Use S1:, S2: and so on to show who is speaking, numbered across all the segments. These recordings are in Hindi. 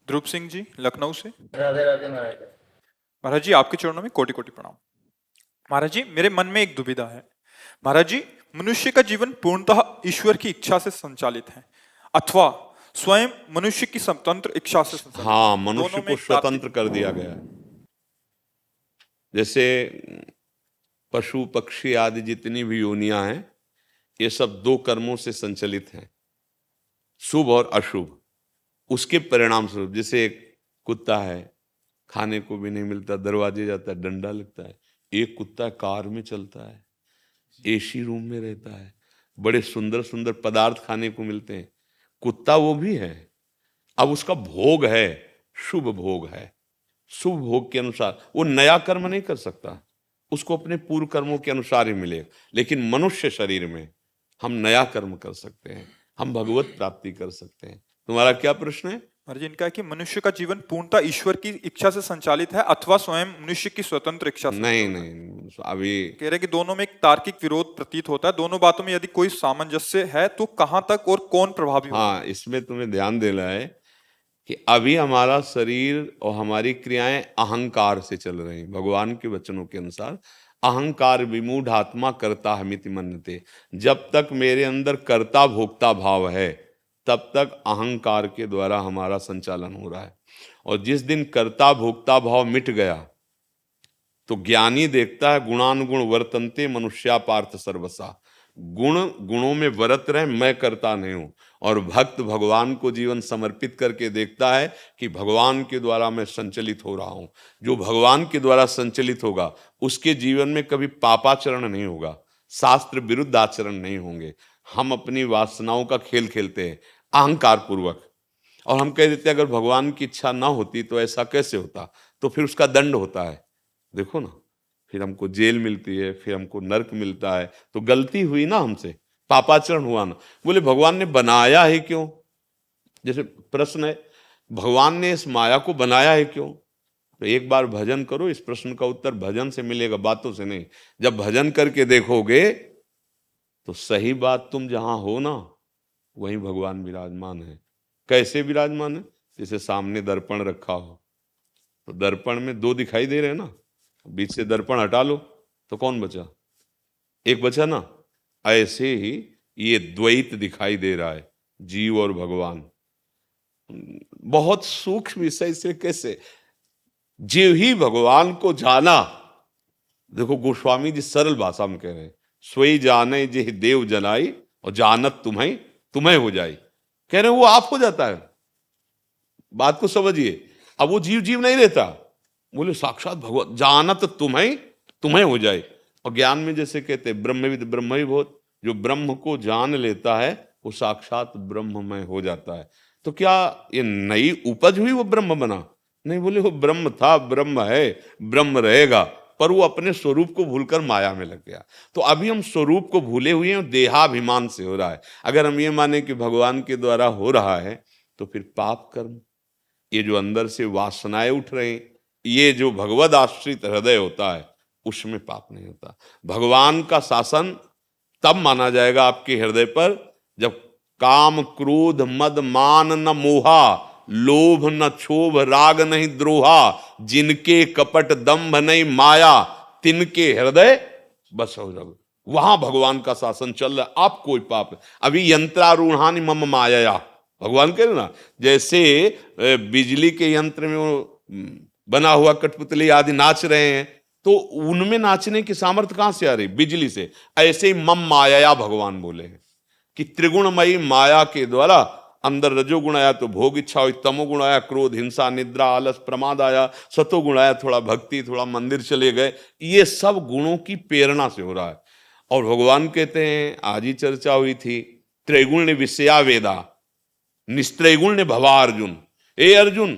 S1: ध्रुव सिंह जी लखनऊ से।
S2: राधे राधे महाराज।
S1: महाराज जी आपके चरणों में कोटि कोटि प्रणाम। महाराज जी मेरे मन में एक दुविधा है। महाराज जी मनुष्य का जीवन पूर्णतः ईश्वर की इच्छा से संचालित है अथवा स्वयं मनुष्य की स्वतंत्र इच्छा से संचालित है?
S3: हाँ, मनुष्य
S1: दोनों में
S3: को
S1: एक
S3: स्वतंत्र कर दिया गया है। जैसे पशु पक्षी आदि जितनी भी योनियां हैं, ये सब दो कर्मों से संचालित हैं, शुभ और अशुभ। उसके परिणाम स्वरूप, जैसे एक कुत्ता है, खाने को भी नहीं मिलता, दरवाजे जाता है, डंडा लगता है। एक कुत्ता कार में चलता है, एसी रूम में रहता है, बड़े सुंदर सुंदर पदार्थ खाने को मिलते हैं। कुत्ता वो भी है। अब उसका भोग है, शुभ भोग है। शुभ भोग के अनुसार वो नया कर्म नहीं कर सकता, उसको अपने पूर्व कर्मों के अनुसार ही मिलेगा। लेकिन मनुष्य शरीर में हम नया कर्म कर सकते हैं, हम भगवत प्राप्ति कर सकते हैं। तुम्हारा क्या प्रश्न है?
S1: महाराज जी इनका है कि मनुष्य का जीवन पूर्णतः ईश्वर की इच्छा से संचालित है अथवा स्वयं मनुष्य की स्वतंत्र इच्छा से?
S3: नहीं, अभी
S1: कह रहे कि दोनों में एक तार्किक विरोध प्रतीत होता है। दोनों बातों में यदि कोई सामंजस्य है तो कहां तक और कौन प्रभावी होगा?
S3: हाँ, इसमें तुम्हें ध्यान देना है कि अभी हमारा शरीर और हमारी क्रियाएं अहंकार से चल रही हैं। भगवान के वचनों के अनुसार अहंकार विमूढ़ आत्मा कर्ता हमिति मन्यते। जब तक मेरे अंदर कर्ता भोक्ता भाव है, तब तक अहंकार के द्वारा हमारा संचालन हो रहा है। और जिस दिन कर्ता भोक्ता भाव मिट गया तो ज्ञानी देखता है गुणानुगुण वर्तन्ते मनुष्या पार्थ सर्वसा। गुणों में वर्त रहे, मैं करता नहीं हूं। और भक्त भगवान को जीवन समर्पित करके देखता है कि भगवान के द्वारा मैं संचलित हो रहा हूं। जो भगवान के द्वारा संचलित होगा उसके जीवन में कभी पापाचरण नहीं होगा, शास्त्र विरुद्ध आचरण नहीं होंगे। हम अपनी वासनाओं का खेल खेलते हैं अहंकार पूर्वक, और हम कह देते हैं अगर भगवान की इच्छा ना होती तो ऐसा कैसे होता, तो फिर उसका दंड होता है। देखो ना, फिर हमको जेल मिलती है, फिर हमको नरक मिलता है। तो गलती हुई ना हमसे, पापाचरण हुआ ना। बोले भगवान ने बनाया है क्यों? जैसे प्रश्न है, भगवान ने इस माया को बनाया है क्यों? तो एक बार भजन करो, इस प्रश्न का उत्तर भजन से मिलेगा, बातों से नहीं। जब भजन करके देखोगे तो सही बात, तुम जहां हो ना वहीं भगवान विराजमान है। कैसे विराजमान है? जैसे सामने दर्पण रखा हो, तो दर्पण में दो दिखाई दे रहे हैं ना, बीच से दर्पण हटा लो तो कौन बचा? एक बचा ना। ऐसे ही ये द्वैत दिखाई दे रहा है, जीव और भगवान। बहुत सूक्ष्म विषय से कैसे जीव ही भगवान को जाना। देखो गोस्वामी जी सरल भाषा में कह रहे हैं, सोई जाने जे देव जनाई और जानत तुम्हें तुम्हें हो जाई। कह रहे हैं वो आप हो जाता है। बात को समझिए, अब वो जीव जीव नहीं रहता। बोले साक्षात भगवान जानत तुम्हें तुम्हें हो जाए। और ज्ञान में जैसे कहते हैं ब्रह्मविद ब्रह्मविभूत, जो ब्रह्म को जान लेता है वो साक्षात ब्रह्ममय हो जाता है। तो क्या ये नई उपज हुई, वो ब्रह्म बना? नहीं, बोले वो ब्रह्म था, ब्रह्म है, ब्रह्म रहेगा, पर वो अपने स्वरूप को भूलकर माया में लग गया। तो अभी हम स्वरूप को भूले हुए हैं, देहाभिमान से हो रहा है। अगर हम ये माने कि भगवान के द्वारा हो रहा है तो फिर पाप कर्म, ये जो अंदर से वासनाएं उठ रहे हैं, ये जो भगवद आश्रित हृदय होता है उसमें पाप नहीं होता। भगवान का शासन तब माना जाएगा आपके हृदय पर जब काम क्रोध मद मान न मोहा, लोभ न क्षोभ राग नहीं द्रोहा, जिनके कपट दंभ नहीं माया, तिनके हृदय बस हो जाओ। वहां भगवान का शासन चल रहा है। आप कोई पाप, अभी यंत्रारूढ़ानि मम माया, भगवान कह रहे ना, जैसे बिजली के यंत्र में वो बना हुआ कठपुतली आदि नाच रहे हैं, तो उनमें नाचने की सामर्थ्य कहां से आ रही? बिजली से। ऐसे ही मम माया भगवान बोले हैं कि त्रिगुणमयी माया के द्वारा अंदर रजोगुण आया तो भोग इच्छा हुई, तमोगुण आया क्रोध हिंसा निद्रा आलस प्रमाद आया, सतोगुण आया थोड़ा भक्ति, थोड़ा मंदिर चले गए। ये सब गुणों की प्रेरणा से हो रहा है। और भगवान कहते हैं, आज ही चर्चा हुई थी, त्रैगुण ने विषया वेदा निस्त्रैगुण ने भवा अर्जुन। ए अर्जुन,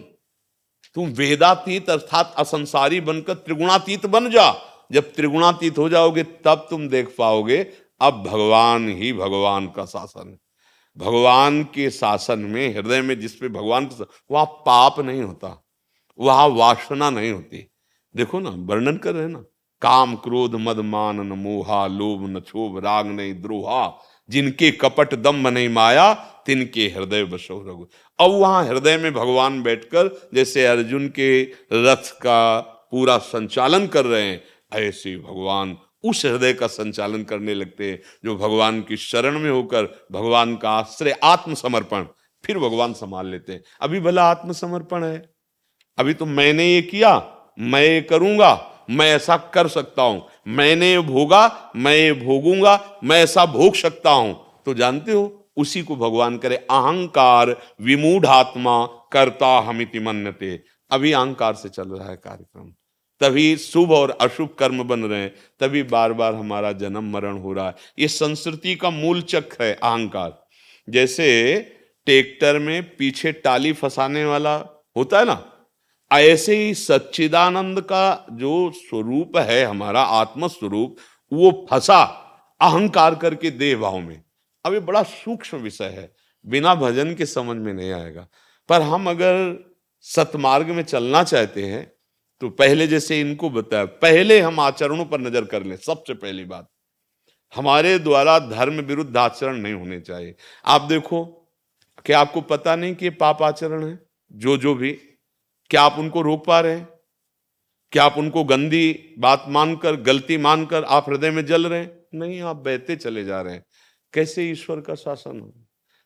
S3: तुम वेदातीत अर्थात असंसारी बनकर त्रिगुणातीत बन जा। जब त्रिगुणातीत हो जाओगे तब तुम देख पाओगे अब भगवान ही भगवान का शासन है। भगवान के शासन में, हृदय में जिसपे भगवान का, वहां पाप नहीं होता, वहां वासना नहीं होती। देखो ना, वर्णन कर रहे हैं ना, काम क्रोध मद मान न मोहा, लोभ न क्षोभ राग नहीं द्रोहा, जिनके कपट दम बने माया, तिनके हृदय बसो रघु। अब वहां हृदय में भगवान बैठकर जैसे अर्जुन के रथ का पूरा संचालन कर रहे हैं, ऐसे भगवान उस हृदय का संचालन करने लगते हैं जो भगवान की शरण में होकर भगवान का आश्रय, आत्मसमर्पण, फिर भगवान संभाल लेते हैं। अभी भला आत्मसमर्पण है, अभी तो मैंने ये किया, मैं ये करूंगा, मैं ऐसा कर सकता हूं, मैंने ये भोगा, मैं ये भोगूंगा, मैं ऐसा भोग सकता हूं। तो जानते हो उसी को भगवान करे अहंकार विमूढ़ात्मा कर्ता हमिति मन्यते। अभी अहंकार से चल रहा है कार्यक्रम, तभी शुभ और अशुभ कर्म बन रहे हैं, तभी बार बार हमारा जन्म मरण हो रहा है। ये संस्कृति का मूल चक्र है अहंकार। जैसे ट्रैक्टर में पीछे टाली फंसाने वाला होता है ना, ऐसे ही सच्चिदानंद का जो स्वरूप है, हमारा आत्म स्वरूप, वो फंसा अहंकार करके देह भाव में। अब ये बड़ा सूक्ष्म विषय है, बिना भजन के समझ में नहीं आएगा। पर हम अगर सतमार्ग में चलना चाहते हैं तो पहले जैसे इनको बताया, पहले हम आचरणों पर नजर कर लें। सबसे पहली बात, हमारे द्वारा धर्म विरुद्ध आचरण नहीं होने चाहिए। आप देखो, क्या आपको पता नहीं कि ये पाप आचरण है? जो भी, क्या आप उनको रोक पा रहे हैं? क्या आप उनको गंदी बात मानकर, गलती मानकर आप हृदय में जल रहे हैं? नहीं, आप बहते चले जा रहे हैं। कैसे ईश्वर का शासन हो?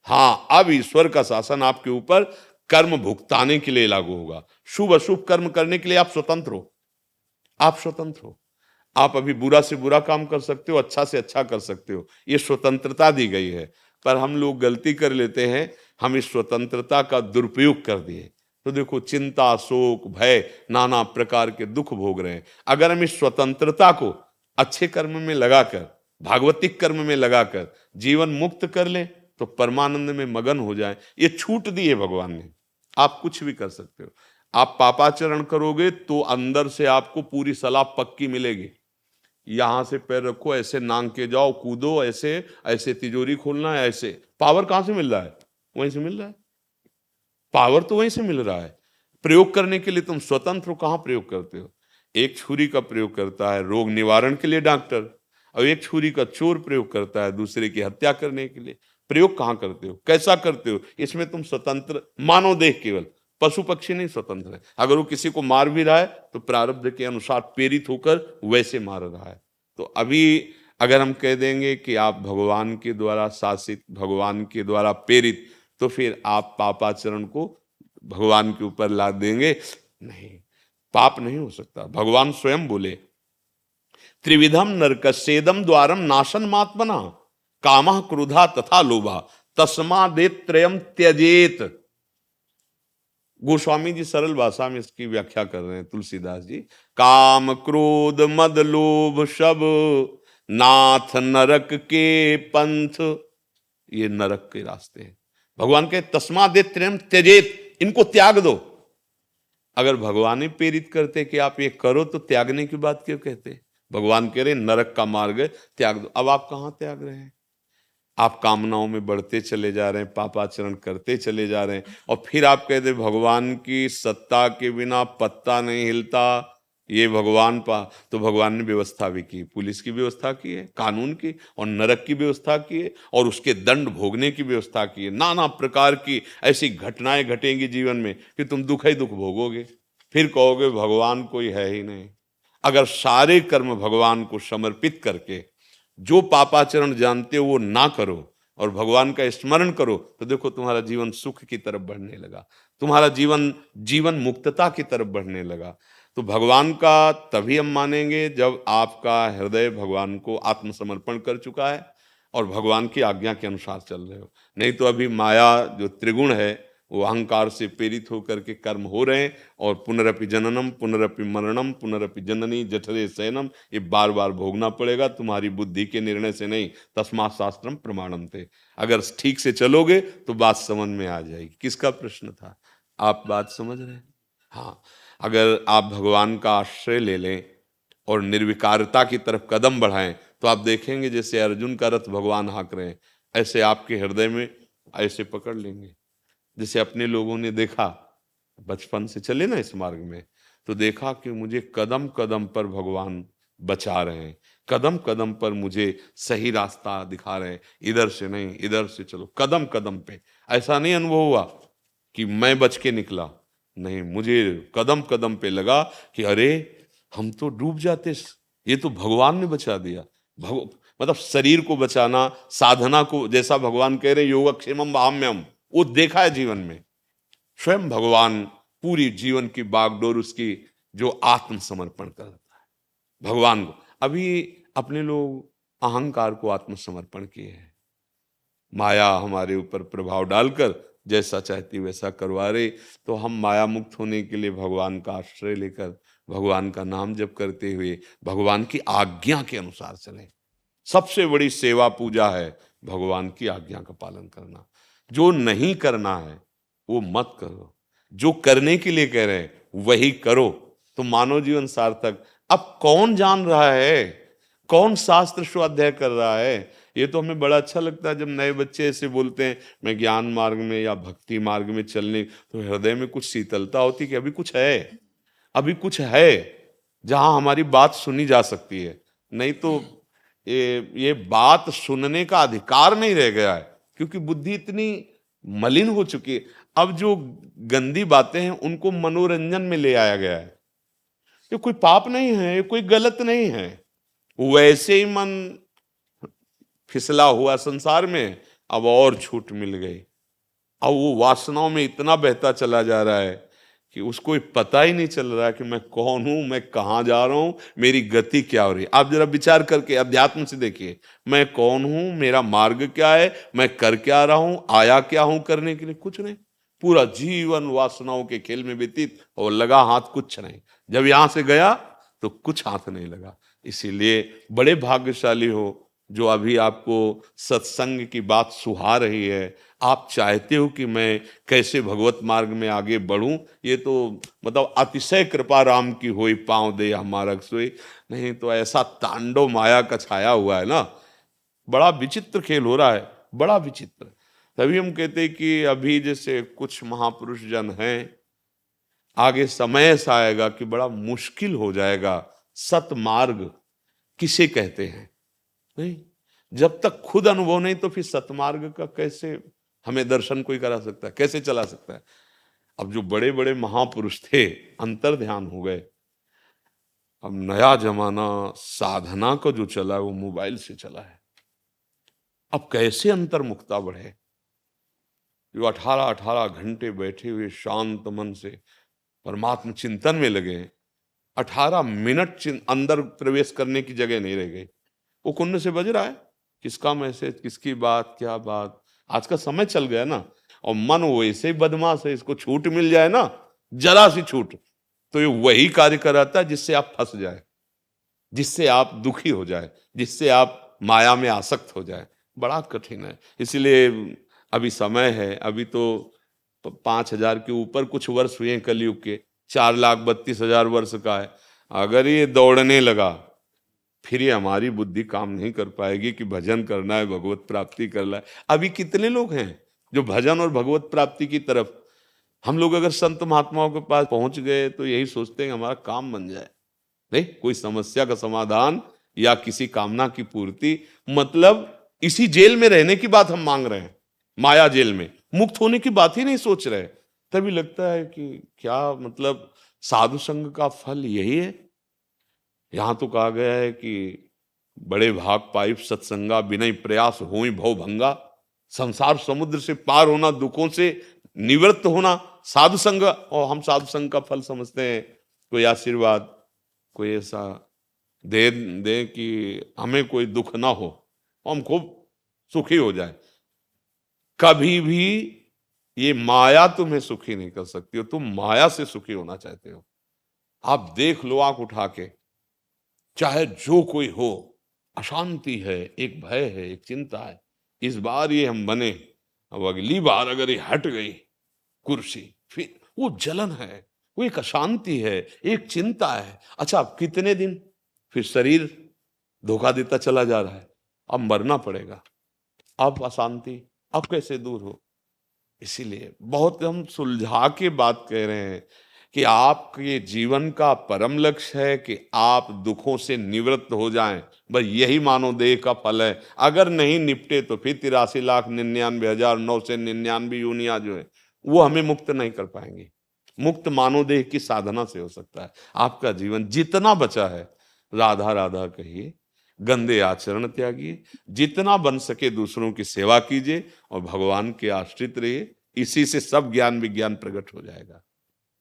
S3: हाँ, अब ईश्वर का शासन आपके ऊपर कर्म भुगताने के लिए लागू होगा। शुभ अशुभ कर्म करने के लिए आप स्वतंत्र हो, आप स्वतंत्र हो। आप अभी बुरा से बुरा काम कर सकते हो, अच्छा से अच्छा कर सकते हो, ये स्वतंत्रता दी गई है। पर हम लोग गलती कर लेते हैं, हम इस स्वतंत्रता का दुरुपयोग कर दिए। तो देखो, चिंता, शोक, भय, नाना प्रकार के दुख भोग रहे हैं। अगर हम इस स्वतंत्रता को अच्छे कर्म में लगाकर, भागवतिक कर्म में लगाकर जीवन मुक्त कर ले, तो परमानंद में मगन हो जाए। ये छूट दी है भगवान ने, आप कुछ भी कर सकते हो। आप पापाचरण करोगे तो अंदर से आपको पूरी सलाह पक्की मिलेगी। यहां से पैर रखो, ऐसे नांग के जाओ, कूदो, ऐसे ऐसे तिजोरी खोलना है, ऐसे। पावर कहां से मिल रहा है? वहीं से मिल रहा है, पावर तो वहीं से मिल रहा है। प्रयोग करने के लिए तुम स्वतंत्र हो, कहां प्रयोग करते हो? एक छुरी का प्रयोग करता है रोग निवारण के लिए डॉक्टर, और एक छुरी का चोर प्रयोग करता है दूसरे की हत्या करने के लिए। प्रयोग कहां करते हो, कैसा करते हो, इसमें तुम स्वतंत्र। मानव देह केवल, पशु पक्षी नहीं स्वतंत्र है। अगर वो किसी को मार भी रहा है तो प्रारब्ध के अनुसार प्रेरित होकर वैसे मार रहा है। तो अभी अगर हम कह देंगे कि आप भगवान के द्वारा शासित, भगवान के द्वारा प्रेरित, तो फिर आप पापाचरण को भगवान के ऊपर लाद देंगे? नहीं, पाप नहीं हो सकता। भगवान स्वयं बोले, त्रिविधम नरकस्येदम द्वारम नाशन मात्मना कामः क्रोधा तथा लोभा तस्मादेत त्रयम त्यजेत। गोस्वामी जी सरल भाषा में इसकी व्याख्या कर रहे हैं, तुलसीदास जी। काम क्रोध मद लोभ सब नाथ नरक के पंथ, ये नरक के रास्ते हैं। भगवान के तस्मादेत त्रयम त्यजेत, इनको त्याग दो। अगर भगवान ही प्रेरित करते कि आप ये करो, तो त्यागने की बात क्यों कहते? भगवान कह रहे नरक का मार्ग है, त्याग दो। अब आप कहां त्याग रहे हैं? आप कामनाओं में बढ़ते चले जा रहे हैं, पापाचरण करते चले जा रहे हैं, और फिर आप कहते भगवान की सत्ता के बिना पत्ता नहीं हिलता, ये भगवान तो भगवान ने व्यवस्था भी की, पुलिस की व्यवस्था की है, कानून की, और नरक की व्यवस्था की है, और उसके दंड भोगने की व्यवस्था की है। नाना प्रकार की ऐसी घटनाएं घटेंगी जीवन में कि तुम दुख ही दुख भोगोगे। फिर कहोगे भगवान कोई है ही नहीं। अगर सारे कर्म भगवान को समर्पित करके जो पापाचरण जानते हो वो ना करो और भगवान का स्मरण करो, तो देखो तुम्हारा जीवन सुख की तरफ बढ़ने लगा, तुम्हारा जीवन मुक्तता की तरफ बढ़ने लगा। तो भगवान का तभी हम मानेंगे जब आपका हृदय भगवान को आत्मसमर्पण कर चुका है और भगवान की आज्ञा के अनुसार चल रहे हो। नहीं तो अभी माया जो त्रिगुण है वो अहंकार से प्रेरित होकर के कर्म हो रहे हैं, और पुनरपि जननम पुनरपि मरणम पुनरपि जननी जठरे शयनम, ये बार बार भोगना पड़ेगा, तुम्हारी बुद्धि के निर्णय से नहीं। तस्मात् शास्त्रम प्रमाणम थे। अगर ठीक से चलोगे तो बात समझ में आ जाएगी। किसका प्रश्न था? आप बात समझ रहे हैं? हाँ, अगर आप भगवान का आश्रय ले लें और निर्विकारता की तरफ कदम बढ़ाएं, तो आप देखेंगे जैसे अर्जुन का रथ भगवान हाँक रहे हैं, ऐसे आपके हृदय में ऐसे पकड़ लेंगे। जैसे अपने लोगों ने देखा, बचपन से चले ना इस मार्ग में, तो देखा कि मुझे कदम कदम पर भगवान बचा रहे हैं, कदम कदम पर मुझे सही रास्ता दिखा रहे हैं, इधर से नहीं इधर से चलो, कदम कदम पे। ऐसा नहीं अनुभव हुआ कि मैं बच के निकला, नहीं, मुझे कदम कदम पे लगा कि अरे हम तो डूब जाते, ये तो भगवान ने बचा दिया। मतलब शरीर को बचाना, साधना को, जैसा भगवान कह रहे योगक्षेमम वाम्यम, वो देखा है जीवन में। स्वयं भगवान पूरी जीवन की बागडोर उसकी जो आत्मसमर्पण करता है भगवान को। अभी अपने लोग अहंकार को आत्मसमर्पण किए हैं, माया हमारे ऊपर प्रभाव डालकर जैसा चाहती वैसा करवा रहे, तो हम माया मुक्त होने के लिए भगवान का आश्रय लेकर भगवान का नाम जप करते हुए भगवान की आज्ञा के अनुसार चलें। सबसे बड़ी सेवा पूजा है भगवान की आज्ञा का पालन करना। जो नहीं करना है वो मत करो, जो करने के लिए कह रहे हैं वही करो, तो मानव जीवन सार्थक। अब कौन जान रहा है, कौन शास्त्र स्वाध्याय कर रहा है? ये तो हमें बड़ा अच्छा लगता है जब नए बच्चे ऐसे बोलते हैं मैं ज्ञान मार्ग में या भक्ति मार्ग में चलने, तो हृदय में कुछ शीतलता होती कि अभी कुछ है, अभी कुछ है जहां हमारी बात सुनी जा सकती है। नहीं तो ये बात सुनने का अधिकार नहीं रह गया है, क्योंकि बुद्धि इतनी मलिन हो चुकी है। अब जो गंदी बातें हैं उनको मनोरंजन में ले आया गया है। ये कोई पाप नहीं है, ये कोई गलत नहीं है, वैसे ही मन फिसला हुआ संसार में, अब और छूट मिल गई। अब वो वासनाओं में इतना बहता चला जा रहा है कि उसको पता ही नहीं चल रहा है कि मैं कौन हूं, मैं कहां जा रहा हूं, मेरी गति क्या हो रही है। आप जरा विचार करके अध्यात्म से देखिए, मैं कौन हूं, मेरा मार्ग क्या है, मैं कर क्या रहा हूं, आया क्या हूं करने के लिए? कुछ नहीं। पूरा जीवन वासनाओं के खेल में व्यतीत, और लगा हाथ कुछ नहीं। जब यहां से गया तो कुछ हाथ नहीं लगा। इसीलिए बड़े भाग्यशाली हो जो अभी आपको सत्संग की बात सुहा रही है। आप चाहते हो कि मैं कैसे भगवत मार्ग में आगे बढ़ूं, ये तो मतलब अतिशय कृपा राम की होई, पांव दे हमारा सोई। नहीं तो ऐसा तांडव माया का छाया हुआ है ना, बड़ा विचित्र खेल हो रहा है, बड़ा विचित्र। तभी हम कहते हैं कि अभी जैसे कुछ महापुरुष जन हैं, आगे समय ऐसा आएगा कि बड़ा मुश्किल हो जाएगा। सतमार्ग किसे कहते हैं? नहीं, जब तक खुद अनुभव नहीं तो फिर सतमार्ग का कैसे हमें दर्शन कोई करा सकता है, कैसे चला सकता है? अब जो बड़े बड़े महापुरुष थे अंतर ध्यान हो गए। अब नया जमाना साधना का जो चला है वो मोबाइल से चला है। अब कैसे अंतर्मुखता बढ़े? जो 18-18 घंटे बैठे हुए शांत मन से परमात्मा चिंतन में लगे, 18 मिनट अंदर प्रवेश करने की जगह नहीं रह गई। वो कुंड से बज रहा है, किसका मैसेज, किसकी बात, क्या बात। आज का समय चल गया ना, और मन वैसे ही बदमाश है, इसको छूट मिल जाए ना, जरा सी छूट, तो ये वही कार्य कराता है जिससे आप फंस जाए, जिससे आप दुखी हो जाए, जिससे आप माया में आसक्त हो जाए। बड़ा कठिन है। इसलिए अभी समय है, अभी तो 5,000 के ऊपर कुछ वर्ष हुए हैं कलयुग के, 4,32,000 वर्ष का है। अगर ये दौड़ने लगा फिर ये हमारी बुद्धि काम नहीं कर पाएगी कि भजन करना है, भगवत प्राप्ति करना है। अभी कितने लोग हैं जो भजन और भगवत प्राप्ति की तरफ, हम लोग अगर संत महात्माओं के पास पहुंच गए तो यही सोचते हैं हमारा काम बन जाए, नहीं कोई समस्या का समाधान या किसी कामना की पूर्ति। मतलब इसी जेल में रहने की बात हम मांग रहे हैं, माया जेल में मुक्त होने की बात ही नहीं सोच रहे। तभी लगता है कि क्या मतलब साधु संग का फल यही है। यहां तो कहा गया है कि बड़े भाग पाइप सत्संगा, बिना प्रयास होई भव भंगा। संसार समुद्र से पार होना, दुखों से निवृत्त होना साधु संग। और हम साधु संग का फल समझते हैं कोई आशीर्वाद, कोई ऐसा दे कि हमें कोई दुख ना हो, हम खूब सुखी हो जाए। कभी भी ये माया तुम्हें सुखी नहीं कर सकती हो, तुम माया से सुखी होना चाहते हो। आप देख लो आंख उठा के, चाहे जो कोई हो, अशांति है, एक भय है, एक चिंता है। इस बार ये हम बने, अब अगली बार अगर ये हट गई कुर्सी, फिर वो जलन है, वो एक अशांति है, एक चिंता है। अच्छा, अब कितने दिन फिर शरीर धोखा देता चला जा रहा है, अब मरना पड़ेगा, अब अशांति अब कैसे दूर हो। इसीलिए बहुत हम सुलझा के बात कह रहे हैं कि आपके जीवन का परम लक्ष्य है कि आप दुखों से निवृत्त हो जाएं, बस यही मानव देह का फल है। अगर नहीं निपटे तो फिर 83,99,999 यूनिया जो है वो हमें मुक्त नहीं कर पाएंगे। मुक्त मानव देह की साधना से हो सकता है। आपका जीवन जितना बचा है राधा राधा कहिए, गंदे आचरण त्यागिए, जितना बन सके दूसरों की सेवा कीजिए और भगवान के आश्रित रहिए। इसी से सब ज्ञान विज्ञान प्रकट हो जाएगा।